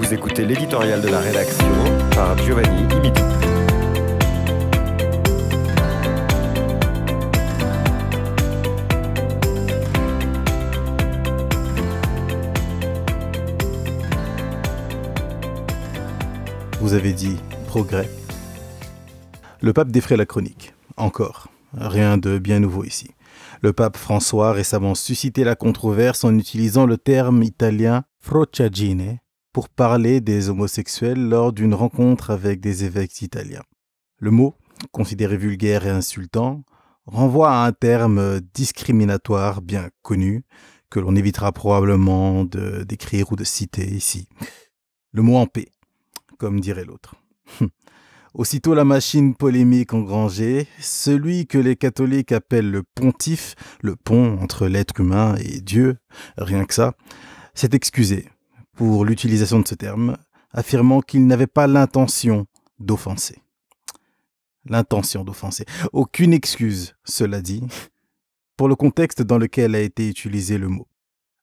Vous écoutez l'éditorial de la rédaction par Giovanni Imiti. Vous avez dit progrès. Le pape défraie la chronique. Encore. Rien de bien nouveau ici. Le pape François a récemment suscité la controverse en utilisant le terme italien frociaggine pour parler des homosexuels lors d'une rencontre avec des évêques italiens. Le mot, considéré vulgaire et insultant, renvoie à un terme discriminatoire bien connu que l'on évitera probablement de décrire ou de citer ici. Le mot en paix, comme dirait l'autre. Aussitôt la machine polémique engrangée, celui que les catholiques appellent le pontife, le pont entre l'être humain et Dieu, rien que ça, s'est excusé pour l'utilisation de ce terme, affirmant qu'il n'avait pas l'intention d'offenser. L'intention d'offenser. Aucune excuse, cela dit, pour le contexte dans lequel a été utilisé le mot.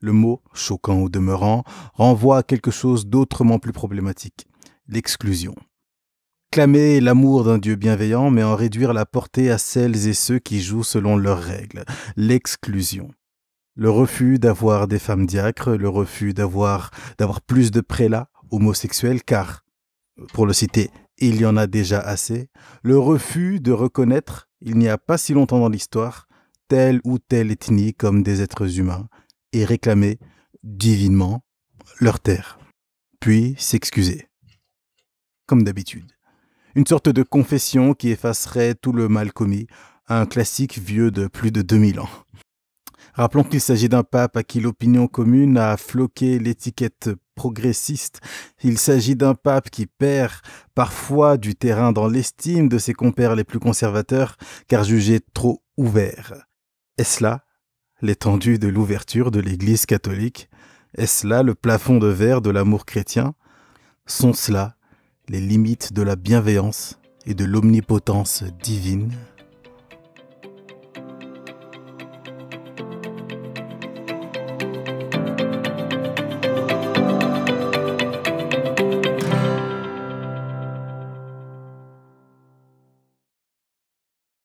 Le mot, choquant au demeurant, renvoie à quelque chose d'autrement plus problématique, l'exclusion. Clamer l'amour d'un Dieu bienveillant, mais en réduire la portée à celles et ceux qui jouent selon leurs règles, l'exclusion. Le refus d'avoir des femmes diacres, le refus d'avoir plus de prélats homosexuels, car, pour le citer, il y en a déjà assez, le refus de reconnaître, il n'y a pas si longtemps dans l'histoire, telle ou telle ethnie comme des êtres humains, et réclamer, divinement, leur terre, puis s'excuser. Comme d'habitude. Une sorte de confession qui effacerait tout le mal commis, un classique vieux de plus de 2000 ans. Rappelons qu'il s'agit d'un pape à qui l'opinion commune a floqué l'étiquette progressiste. Il s'agit d'un pape qui perd parfois du terrain dans l'estime de ses compères les plus conservateurs, car jugé trop ouvert. Est-ce là l'étendue de l'ouverture de l'Église catholique? Est-ce là le plafond de verre de l'amour chrétien? Sont-ce là les limites de la bienveillance et de l'omnipotence divine?